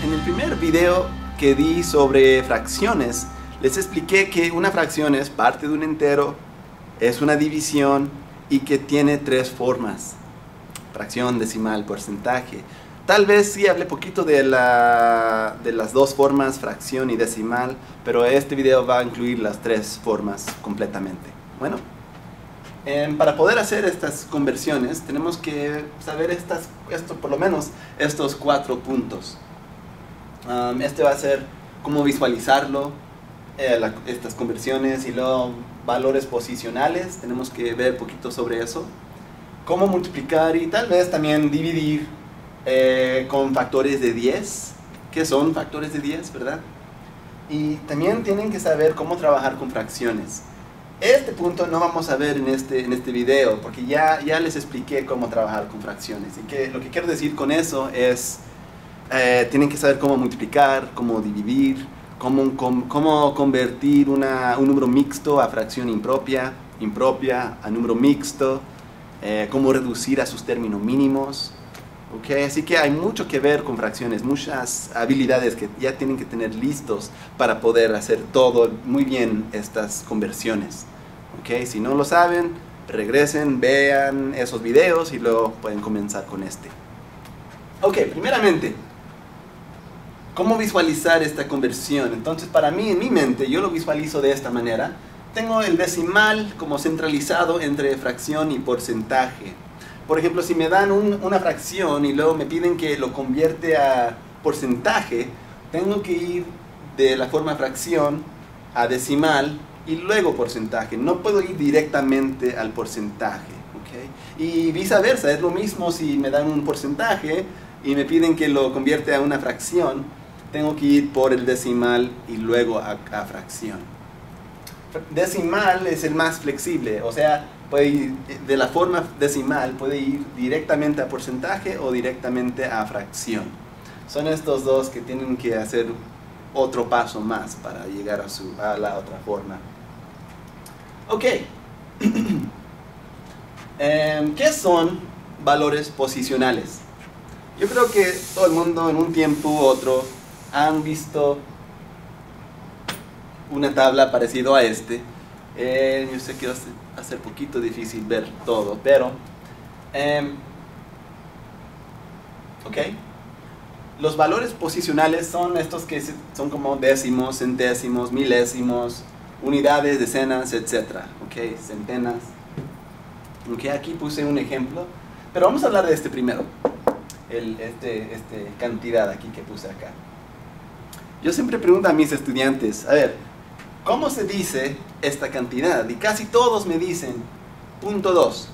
En el primer video que di sobre fracciones, les expliqué que una fracción es parte de un entero, es una división y que tiene tres formas: fracción, decimal, porcentaje. Tal vez sí hablé poquito de las dos formas, fracción y decimal, pero este video va a incluir las tres formas completamente. Bueno, para poder hacer estas conversiones tenemos que saber por lo menos estos 4 puntos. Este va a ser cómo visualizarlo, estas conversiones, y luego valores posicionales, tenemos que ver poquito sobre eso, cómo multiplicar y tal vez también dividir con factores de 10. ¿Qué son factores de 10, verdad? Y también tienen que saber cómo trabajar con fracciones. Este punto no vamos a ver en este video, porque ya les expliqué cómo trabajar con fracciones. Y que lo que quiero decir con eso es, tienen que saber cómo multiplicar, cómo dividir, cómo convertir un número mixto a fracción impropia a número mixto, cómo reducir a sus términos mínimos. Okay, así que hay mucho que ver con fracciones, muchas habilidades que ya tienen que tener listos para poder hacer todo muy bien estas conversiones. Okay, si no lo saben, regresen, vean esos videos y luego pueden comenzar con este. Ok, primeramente, ¿cómo visualizar esta conversión? Entonces, para mí, en mi mente, yo lo visualizo de esta manera. Tengo el decimal como centralizado entre fracción y porcentaje. Por ejemplo, si me dan una fracción y luego me piden que lo convierte a porcentaje, tengo que ir de la forma fracción a decimal y luego porcentaje. No puedo ir directamente al porcentaje, ¿okay? Y viceversa, es lo mismo si me dan un porcentaje y me piden que lo convierte a una fracción, tengo que ir por el decimal y luego a fracción. Decimal es el más flexible, o sea, puede ir de la forma decimal, puede ir directamente a porcentaje o directamente a fracción. Son estos dos que tienen que hacer otro paso más para llegar a la otra forma. Ok. ¿Qué son valores posicionales? Yo creo que todo el mundo en un tiempo u otro han visto una tabla parecida a este. Yo sé que va a ser poquito difícil ver todo, pero ok. Los valores posicionales son estos que son como décimos, centésimos, milésimos, unidades, decenas, etc. Ok, centenas. Ok, aquí puse un ejemplo, pero vamos a hablar de este primero. Cantidad aquí que puse acá. Yo siempre pregunto a mis estudiantes, a ver, ¿cómo se dice esta cantidad? Y casi todos me dicen 0.2.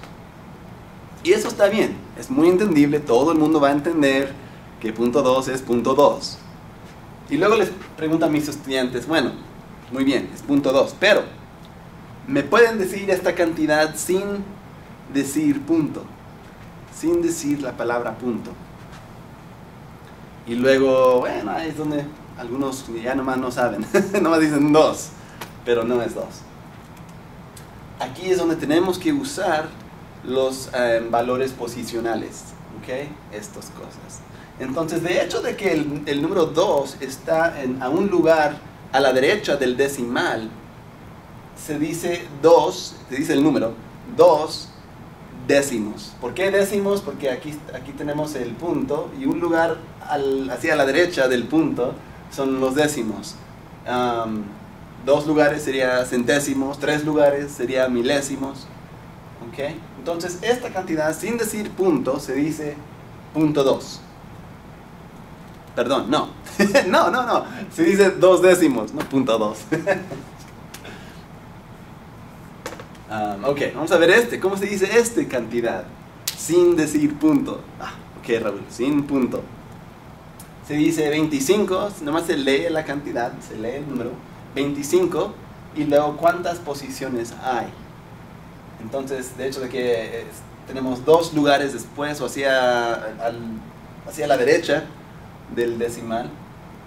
Y eso está bien, es muy entendible, todo el mundo va a entender que 0.2 es 0.2. Y luego les pregunto a mis estudiantes, bueno, muy bien, es 0.2, pero ¿me pueden decir esta cantidad sin decir punto? Sin decir la palabra punto. Y luego, bueno, ahí es donde algunos ya nomás no saben, nomás dicen 2, pero no es 2. Aquí es donde tenemos que usar los valores posicionales, ¿ok? Estas cosas. Entonces, de hecho de que el número 2 está a un lugar a la derecha del decimal, se dice el número 2 décimos. ¿Por qué décimos? Porque aquí tenemos el punto y un lugar hacia la derecha del punto son los décimos. 2 lugares sería centésimos, 3 lugares sería milésimos. ¿Okay? Entonces esta cantidad sin decir punto se dice 0.2. Perdón, no. no. Se dice 2 décimos, no 0.2. Ok, vamos a ver ¿cómo se dice cantidad? Sin decir punto. Ok, Raúl, sin punto. Se dice 25, nomás se lee la cantidad, se lee el número 25 y luego cuántas posiciones hay. Entonces, de hecho de que tenemos 2 lugares después o hacia la derecha del decimal,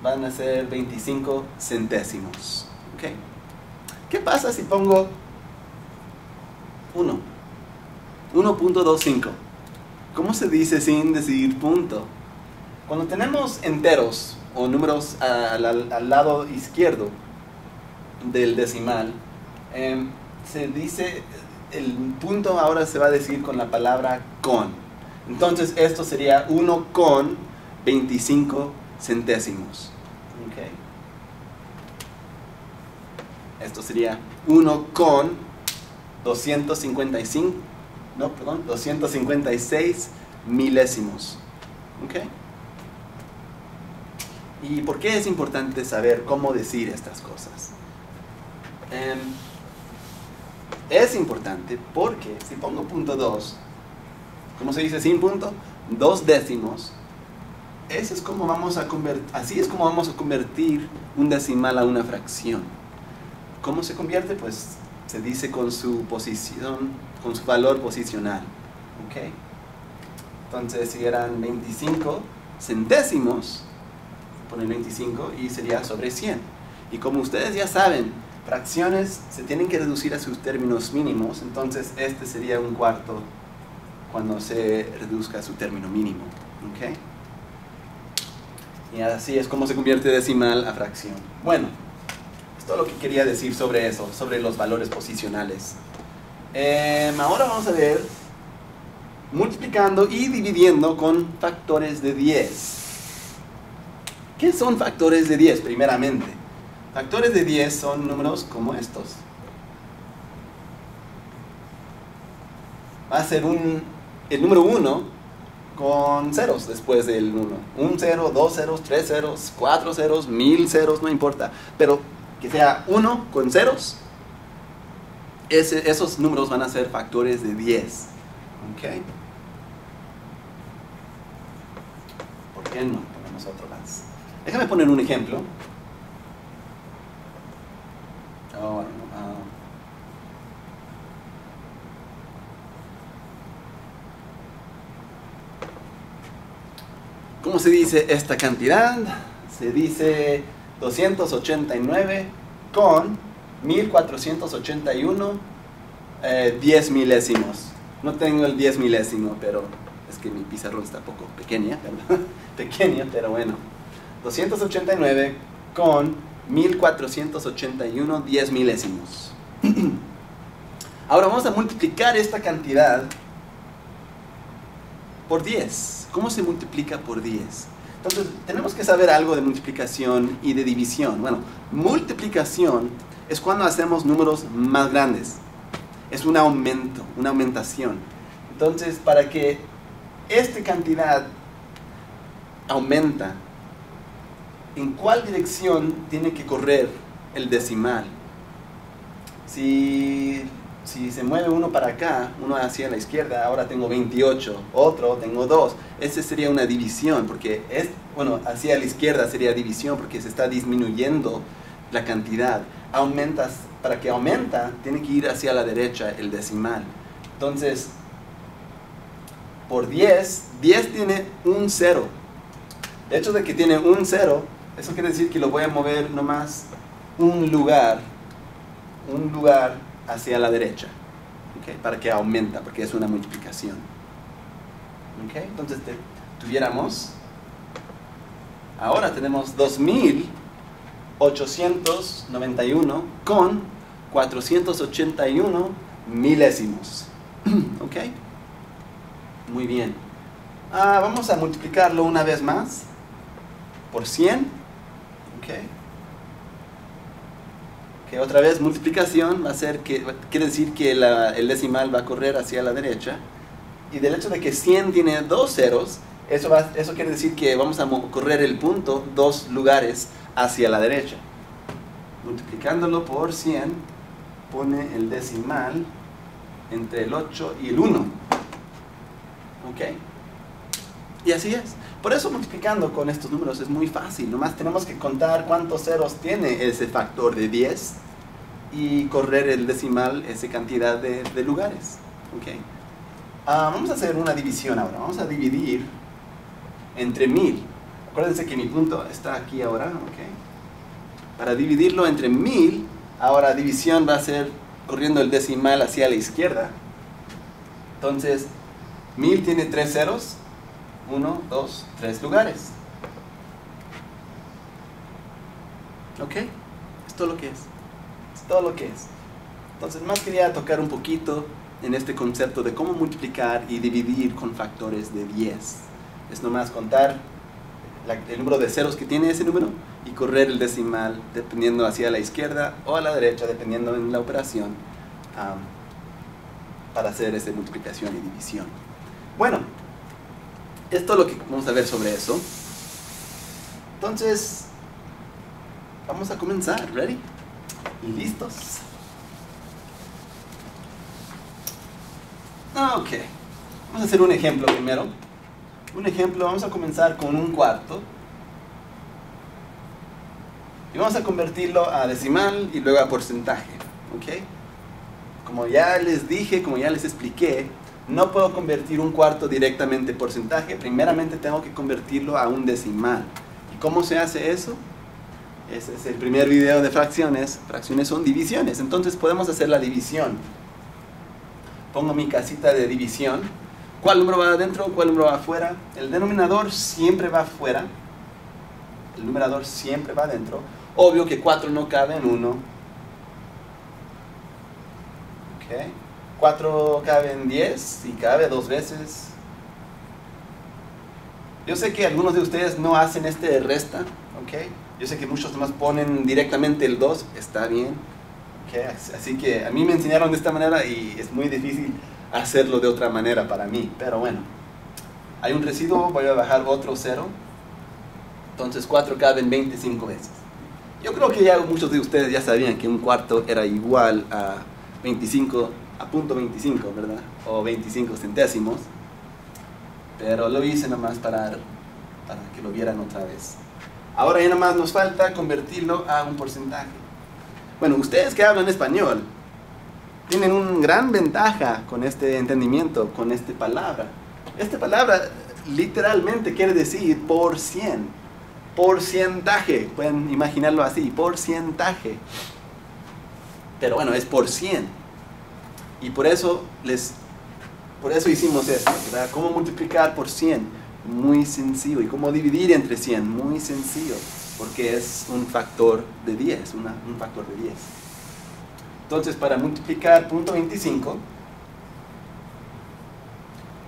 van a ser 25 centésimos. ¿Okay? ¿Qué pasa si pongo 1.25? ¿Cómo se dice sin decir punto? Cuando tenemos enteros o números al lado izquierdo del decimal, se dice, el punto ahora se va a decir con la palabra con. Entonces esto sería 1 con 25 centésimos. Okay. Esto sería 1 con 256 milésimos. Okay. ¿Y por qué es importante saber cómo decir estas cosas? Es importante porque si pongo punto 2, ¿cómo se dice sin punto? 2 décimos. Ese es como así es como vamos a convertir un decimal a una fracción. ¿Cómo se convierte? Pues se dice con su posición, con su valor posicional. ¿Okay? Entonces si eran 25 centésimos, ponen 25 y sería sobre 100. Y como ustedes ya saben, fracciones se tienen que reducir a sus términos mínimos, entonces este sería un cuarto cuando se reduzca a su término mínimo. ¿Okay? Y así es como se convierte decimal a fracción. Bueno, es todo lo que quería decir sobre eso, sobre los valores posicionales. Ahora vamos a ver multiplicando y dividiendo con factores de 10. ¿Qué son factores de 10? Primeramente, factores de 10 son números como estos. Va a ser el número 1 con ceros después del 1. Un 0, 2 ceros, 3 ceros, 4 ceros, 1000 ceros, no importa. Pero que sea 1 con ceros, esos números van a ser factores de 10. ¿Ok? ¿Por qué no ponemos otro más? Déjame poner un ejemplo. ¿Cómo se dice esta cantidad? Se dice 289 con 1481 10 milésimos. No tengo el 10 milésimo, pero es que mi pizarrón está un poco pequeño, pero bueno. 289 con 1481 10 milésimos. Ahora vamos a multiplicar esta cantidad por 10. ¿Cómo se multiplica por 10? Entonces, tenemos que saber algo de multiplicación y de división. Bueno, multiplicación es cuando hacemos números más grandes. Es un aumento, una aumentación. Entonces, para que esta cantidad aumenta, ¿en cuál dirección tiene que correr el decimal? Si se mueve uno para acá, uno hacia la izquierda, ahora tengo 28, otro tengo 2. Esa sería una división, porque hacia la izquierda sería división, porque se está disminuyendo la cantidad. Para que aumenta, tiene que ir hacia la derecha el decimal. Entonces, por 10 tiene un 0. El hecho de que tiene un 0, eso quiere decir que lo voy a mover nomás un lugar hacia la derecha, ¿okay? Para que aumenta, porque es una multiplicación. ¿Okay? Entonces ahora tenemos 2891 con 481 milésimos. ¿Ok? Muy bien. Vamos a multiplicarlo una vez más por 100. ¿Ok? Que otra vez multiplicación va a ser quiere decir que el decimal va a correr hacia la derecha, y del hecho de que 100 tiene 2 ceros, eso quiere decir que vamos a correr el punto 2 lugares hacia la derecha. Multiplicándolo por 100 pone el decimal entre el 8 y el 1. ¿Ok? Y así es. Por eso multiplicando con estos números es muy fácil. Nomás tenemos que contar cuántos ceros tiene ese factor de 10 y correr el decimal esa cantidad de lugares. ¿Okay? Vamos a hacer una división ahora. Vamos a dividir entre 1000. Acuérdense que mi punto está aquí ahora. ¿Okay? Para dividirlo entre 1000, ahora división va a ser corriendo el decimal hacia la izquierda. Entonces, 1000 tiene 3 ceros. 1, 2, 3 lugares. ¿Ok? Es todo lo que es. Es todo lo que es. Entonces, más quería tocar un poquito en este concepto de cómo multiplicar y dividir con factores de 10. Es nomás contar el número de ceros que tiene ese número y correr el decimal dependiendo hacia la izquierda o a la derecha, dependiendo en la operación, para hacer esa multiplicación y división. Bueno, esto es lo que vamos a ver sobre eso. Entonces, vamos a comenzar. ¿Ready? ¿Listos? Ok. Vamos a hacer un ejemplo primero. Un ejemplo, vamos a comenzar con un cuarto. Y vamos a convertirlo a decimal y luego a porcentaje. ¿Ok? Como ya les dije, como ya les expliqué, no puedo convertir un cuarto directamente en porcentaje. Primeramente tengo que convertirlo a un decimal. ¿Y cómo se hace eso? Ese es el primer video de fracciones. Fracciones son divisiones. Entonces podemos hacer la división. Pongo mi casita de división. ¿Cuál número va adentro? ¿Cuál número va afuera? El denominador siempre va afuera. El numerador siempre va adentro. Obvio que 4 no cabe en 1. Okay. 4 cabe en 10 y cabe 2 veces. Yo sé que algunos de ustedes no hacen este de resta. Okay. Yo sé que muchos nomás ponen directamente el 2. Está bien. Okay. Así que a mí me enseñaron de esta manera y es muy difícil hacerlo de otra manera para mí. Pero bueno. Hay un residuo, voy a bajar otro 0. Entonces 4 cabe en 25 veces. Yo creo que ya muchos de ustedes ya sabían que un cuarto era igual a 25, a punto 25, ¿verdad? O 25 centésimos. Pero lo hice nomás para que lo vieran otra vez. Ahora ya nomás nos falta convertirlo a un porcentaje. Bueno, ustedes que hablan español tienen una gran ventaja con este entendimiento, con esta palabra. Esta palabra literalmente quiere decir por 100. Porcentaje, pueden imaginarlo así, porcentaje. Pero bueno, es por 100. Y por eso hicimos esto, ¿verdad? ¿Cómo multiplicar por 100? Muy sencillo. ¿Y cómo dividir entre 100? Muy sencillo. Porque es un factor de 10, un factor de 10. Entonces, para multiplicar .25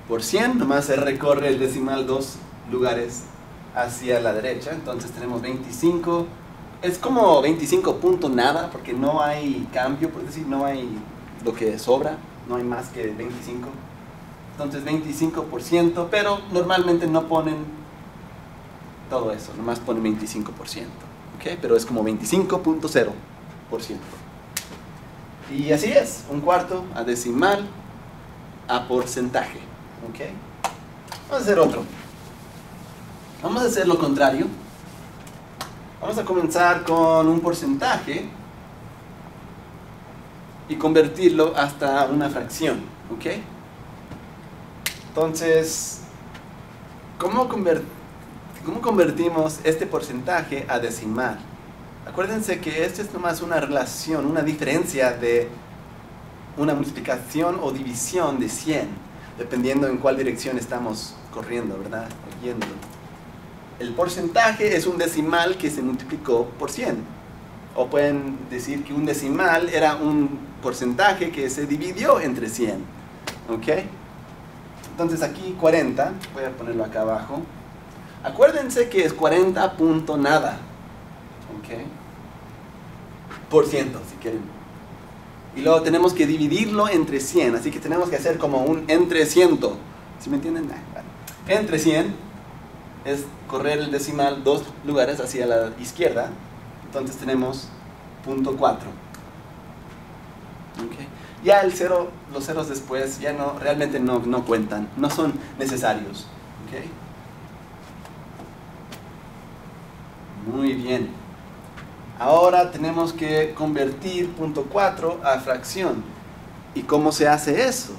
por 100, nomás se recorre el decimal 2 lugares hacia la derecha. Entonces tenemos 25. Es como 25 punto nada, porque no hay cambio, por decir, no hay lo que sobra, no hay más que 25. Entonces 25%, pero normalmente no ponen todo eso, nomás ponen 25%. ¿Okay? Pero es como 25.0%. Y así es, un cuarto a decimal a porcentaje. ¿Okay? Vamos a hacer otro. Vamos a hacer lo contrario. Vamos a comenzar con un porcentaje y convertirlo hasta una fracción. ¿Ok? Entonces, ¿cómo convertimos este porcentaje a decimal? Acuérdense que esto es nomás una relación, una diferencia de una multiplicación o división de 100, dependiendo en cuál dirección estamos corriendo, ¿verdad? O yendo. El porcentaje es un decimal que se multiplicó por 100. O pueden decir que un decimal era un porcentaje que se dividió entre 100. ¿Ok? Entonces aquí 40, voy a ponerlo acá abajo. Acuérdense que es 40 punto nada. ¿Ok? Por ciento, si quieren. Y luego tenemos que dividirlo entre 100. Así que tenemos que hacer como un entre ciento. ¿Sí me entienden? Bueno. Entre 100 es correr el decimal 2 lugares hacia la izquierda. Entonces tenemos .4. ¿Okay? Ya el cero, los ceros después ya no, realmente no cuentan, no son necesarios. ¿Okay? Muy bien. Ahora tenemos que convertir .4 a fracción. ¿Y cómo se hace eso?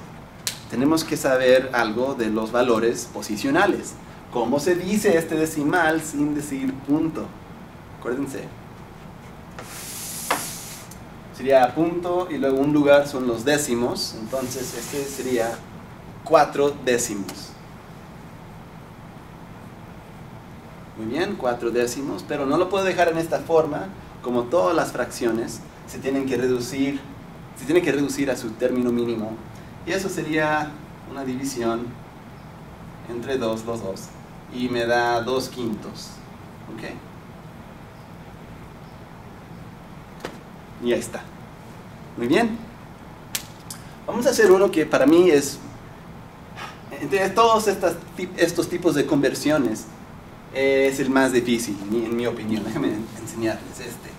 Tenemos que saber algo de los valores posicionales. ¿Cómo se dice este decimal sin decir punto? Acuérdense. Sería punto y luego un lugar son los décimos. Entonces este sería 4 décimos. Muy bien, 4 décimos. Pero no lo puedo dejar en esta forma como todas las fracciones, se tiene que reducir a su término mínimo. Y eso sería una división entre 2, los dos. Y me da 2/5. ¿Ok? Y ahí está. Muy bien. Vamos a hacer uno que para mí es, entre todos estos tipos de conversiones, es el más difícil, en mi opinión. Déjenme enseñarles este.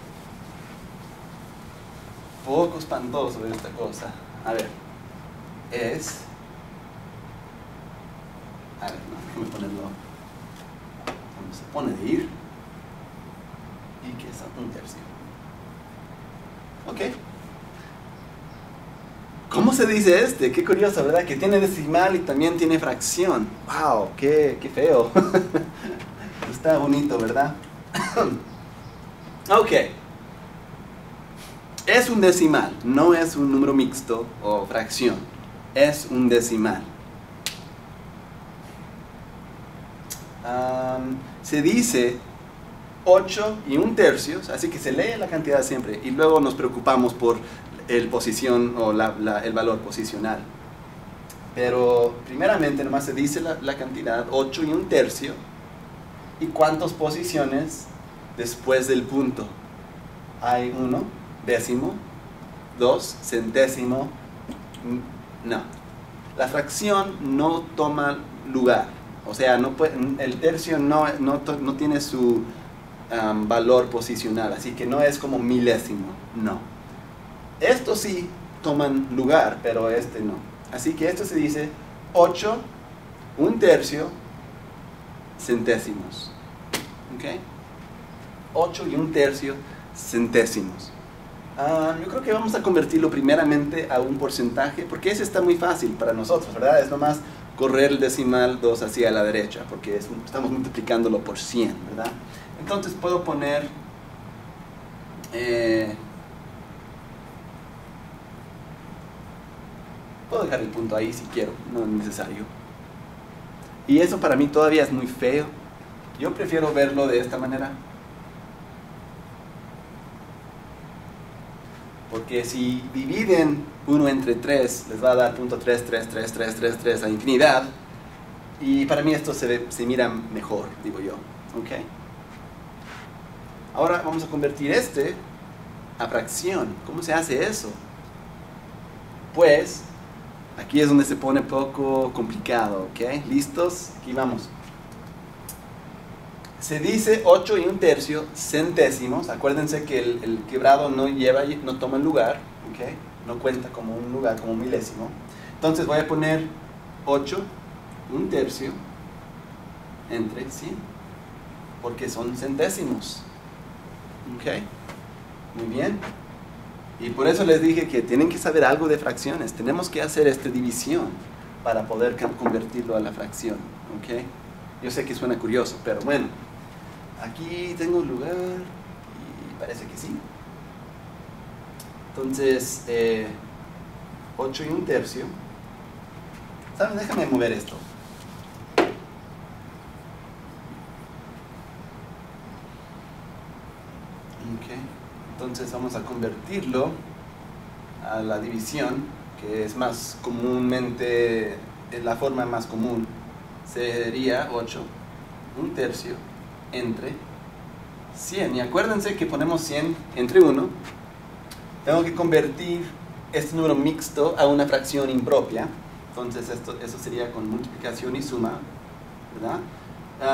Poco espantoso esta cosa. A ver. A ver, no, déjenme ponerlo. ¿Cómo se pone de ir? Y que es 1/3. Ok. ¿Cómo se dice este? Qué curioso, ¿verdad? Que tiene decimal y también tiene fracción. ¡Wow! ¡Qué feo! Está bonito, ¿verdad? Ok. Es un decimal, no es un número mixto o fracción. Es un decimal. Se dice 8 1/3, así que se lee la cantidad siempre y luego nos preocupamos por el posición o el valor posicional. Pero primeramente nomás se dice la cantidad 8 1/3 y cuántas posiciones después del punto. Hay 1 décimo, 2 centésimo. No, la fracción no toma lugar, o sea, el tercio no tiene su valor posicional, así que no es como milésimo, no. Estos sí toman lugar, pero este no. Así que esto se dice 8 1/3 centésimos. ¿Ok? 8 1/3 centésimos. Yo creo que vamos a convertirlo primeramente a un porcentaje, porque ese está muy fácil para nosotros, ¿verdad? Es nomás correr el decimal 2 hacia la derecha, porque estamos multiplicándolo por 100, ¿verdad? Entonces puedo poner puedo dejar el punto ahí si quiero, no es necesario. Y eso para mí todavía es muy feo. Yo prefiero verlo de esta manera. Porque si dividen 1 entre 3, les va a dar .33333 a infinidad. Y para mí esto se mira mejor, digo yo. ¿Ok? Ahora vamos a convertir este a fracción. ¿Cómo se hace eso? Pues, aquí es donde se pone poco complicado. ¿Ok? ¿Listos? Aquí vamos. Se dice 8 1/3 centésimos. Acuérdense que el quebrado no toma lugar, ¿okay? No cuenta como un lugar, como un milésimo. Entonces voy a poner 8 1/3 entre 100, porque son centésimos. ¿Ok? Muy bien. Y por eso les dije que tienen que saber algo de fracciones. Tenemos que hacer esta división para poder convertirlo a la fracción. ¿Ok? Yo sé que suena curioso, pero bueno. Aquí tengo un lugar y parece que sí. Entonces, 8 1/3. ¿Saben? Déjame mover esto. Okay. Entonces vamos a convertirlo a la división, que es más comúnmente, la forma más común. Sería 8 1/3 entre 100. Y acuérdense que ponemos 100 entre 1. Tengo que convertir este número mixto a una fracción impropia. Entonces eso sería con multiplicación y suma, ¿verdad?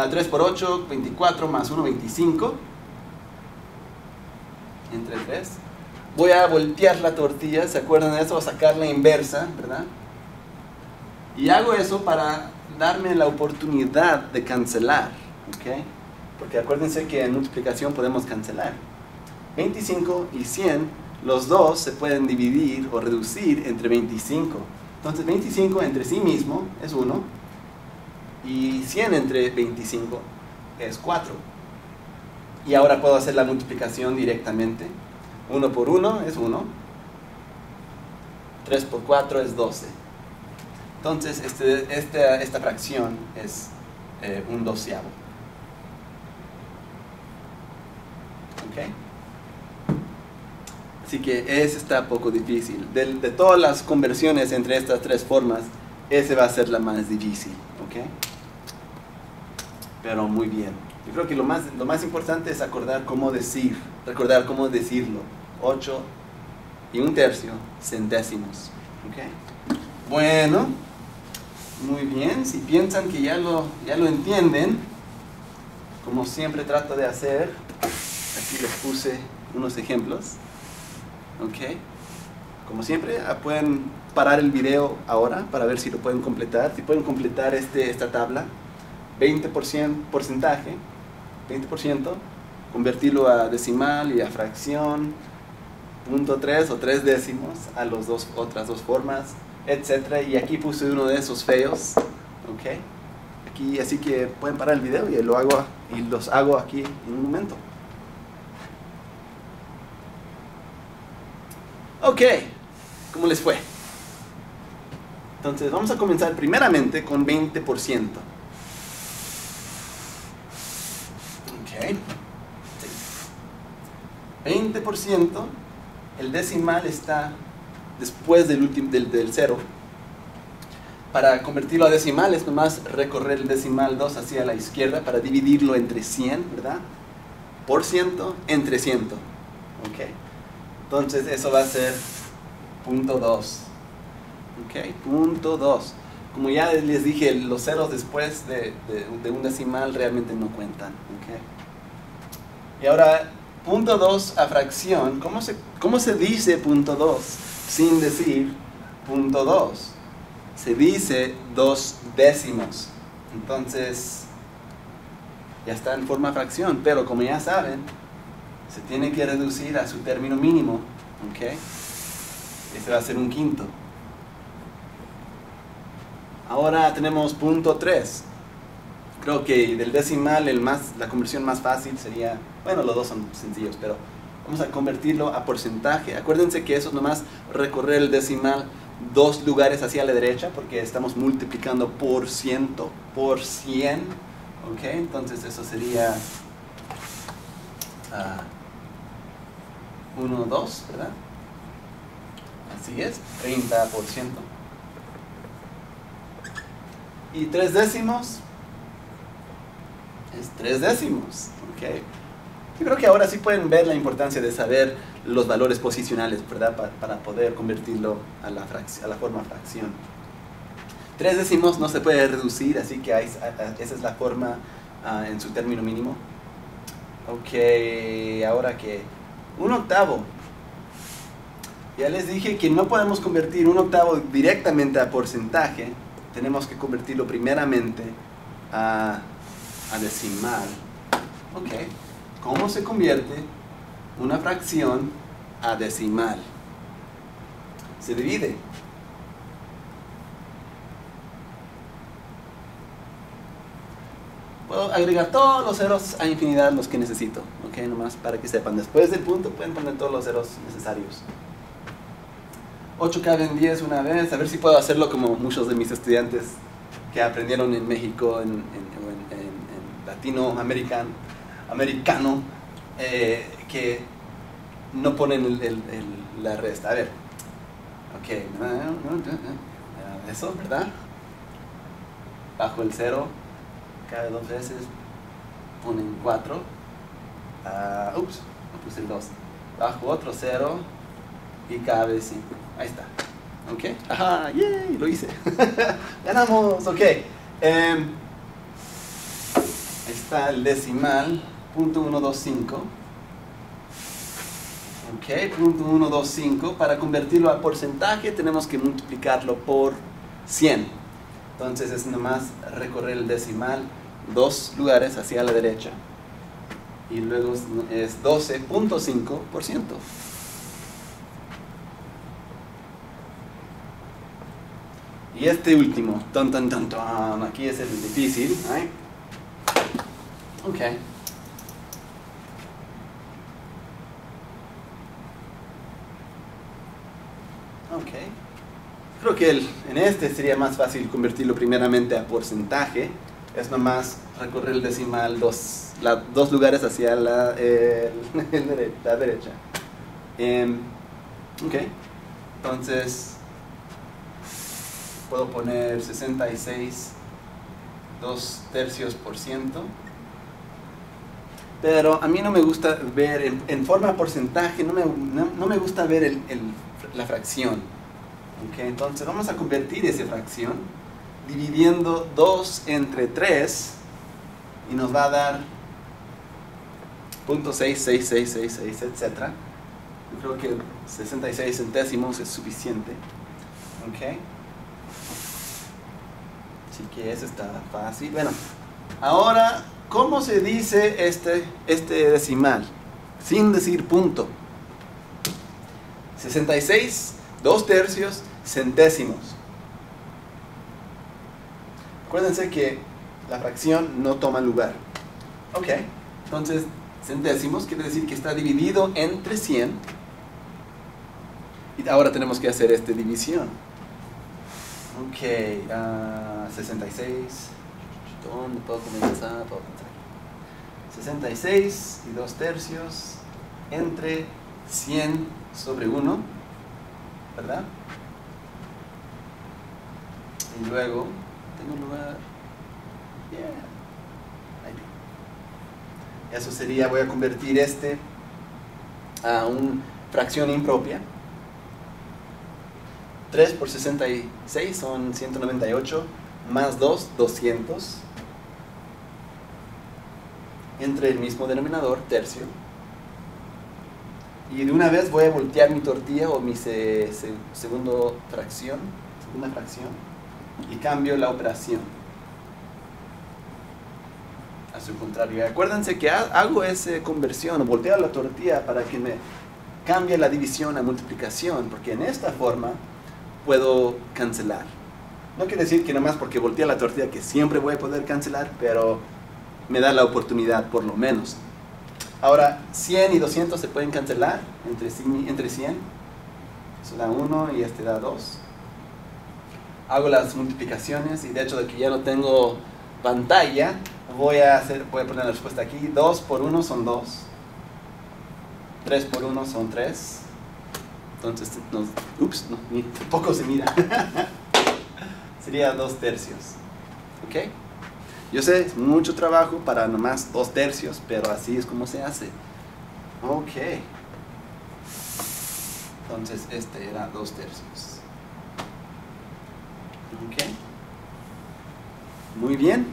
3 por 8, 24, más 1, 25. Entre 3. Voy a voltear la tortilla, ¿se acuerdan de eso? A sacar la inversa, ¿verdad? Y hago eso para darme la oportunidad de cancelar, ¿ok? Porque acuérdense que en multiplicación podemos cancelar. 25 y 100, los dos se pueden dividir o reducir entre 25. Entonces 25 entre sí mismo es 1 y 100 entre 25 es 4. Y ahora puedo hacer la multiplicación directamente. 1 por 1 es 1. 3 por 4 es 12. Entonces esta fracción es un doceavo. ¿Ok? Así que ese está poco difícil. De todas las conversiones entre estas tres formas, ese va a ser la más difícil, ¿ok? Pero muy bien. Yo creo que lo más importante es recordar cómo decirlo. 8 y 1/3 centésimos, ¿ok? Bueno, muy bien. Si piensan que ya lo entienden, como siempre trato de hacer, aquí les puse unos ejemplos. Ok, como siempre pueden parar el video ahora para ver si lo pueden completar. Si pueden completar esta tabla, 20% porcentaje, 20%, convertirlo a decimal y a fracción, 0.3 o 3 décimos a las otras dos formas, etc. Y aquí puse uno de esos feos, ok. Aquí, así que pueden parar el video y los hago aquí en un momento. Ok, ¿cómo les fue? Entonces vamos a comenzar primeramente con 20%. Ok, 20%, el decimal está después del 0. Para convertirlo a decimal es nomás recorrer el decimal 2 hacia la izquierda para dividirlo entre 100, ¿verdad? Por ciento entre 100. Ok. Entonces eso va a ser 0.2. Ok, 0.2. Como ya les dije, los ceros después de un decimal realmente no cuentan. Okay. Y ahora, 0.2 a fracción. ¿Cómo se dice 0.2 sin decir 0.2? Se dice 2 décimos. Entonces, ya está en forma fracción. Pero como ya saben, se tiene que reducir a su término mínimo. Ok. Este va a ser 1/5. Ahora tenemos 0.3. Creo que del decimal la conversión más fácil sería, bueno, los dos son sencillos, pero vamos a convertirlo a porcentaje. Acuérdense que eso es nomás recorrer el decimal 2 lugares hacia la derecha, porque estamos multiplicando por 100, por 100. Ok, entonces eso sería 1, 2, ¿verdad? Así es, 30%. Y 3 décimos es 3 décimos. Okay. Yo creo que ahora sí pueden ver la importancia de saber los valores posicionales, ¿verdad? Para poder convertirlo a la forma fracción. 3 décimos no se puede reducir, así que esa es la forma en su término mínimo. Ok, ahora que 1/8. Ya les dije que no podemos convertir 1/8 directamente a porcentaje. Tenemos que convertirlo primeramente a decimal. Ok, ¿cómo se convierte una fracción a decimal? Se divide. Puedo agregar todos los ceros a infinidad, los que necesito. Ok, nomás para que sepan. Después del punto pueden poner todos los ceros necesarios. 8 cabe en 10 una vez. A ver si puedo hacerlo como muchos de mis estudiantes que aprendieron en México, en latinoamericano, que no ponen la resta. A ver. Ok. Eso, ¿verdad? Bajo el 0. Cabe 2 veces. Ponen 4. Ups, no puse el 2. Bajo otro 0. Y cabe 5. Ahí está. Ok. Ajá, yay, lo hice. Ganamos. Ok. Ahí está el decimal. 0.125. Ok, 0.125. Para convertirlo a porcentaje tenemos que multiplicarlo por 100. Entonces es nomás recorrer el decimal 2 lugares hacia la derecha. Y luego es 12.5%. Y este último, aquí es el difícil. ¿Eh? Ok. Ok. Creo que en este sería más fácil convertirlo primeramente a porcentaje. Es nomás recorrer el decimal 2 lugares hacia la derecha. Ok, entonces puedo poner 66 2/3%, pero a mí no me gusta ver en forma porcentaje, no me gusta ver la fracción. Okay, entonces vamos a convertir esa fracción dividiendo 2 entre 3 y nos va a dar 0.66666, etc. Yo creo que 66 centésimos es suficiente. Okay. Así que eso está fácil. Bueno, ahora, ¿cómo se dice este decimal? Sin decir punto. 66 2/3 centésimos. Acuérdense que la fracción no toma lugar. Ok, entonces centésimos quiere decir que está dividido entre 100. Y ahora tenemos que hacer esta división. Ok, 66. ¿Dónde puedo comenzar? 66 y 2/3 entre 100 sobre 1, ¿verdad? Y luego, tengo lugar. Yeah. Eso sería, voy a convertir a una fracción impropia. 3 por 66 son 198, más 2, 200. Entre el mismo denominador, tercio. Y de una vez voy a voltear mi tortilla o mi segunda fracción, y cambio la operación a su contrario. Acuérdense que hago esa conversión o volteo la tortilla para que me cambie la división a multiplicación, porque en esta forma puedo cancelar. No quiere decir que nomás porque volteo la tortilla que siempre voy a poder cancelar, pero me da la oportunidad por lo menos. Ahora, 100 y 200 se pueden cancelar entre 100. Eso da 1 y este da 2. Hago las multiplicaciones y de hecho de que ya no tengo pantalla, voy a poner la respuesta aquí. 2 por 1 son 2. 3 por 1 son 3. Entonces, ni tampoco se mira. Sería 2/3. ¿Ok? Yo sé, es mucho trabajo para nomás 2/3, pero así es como se hace. Ok. Entonces, este era 2/3. Ok. Muy bien.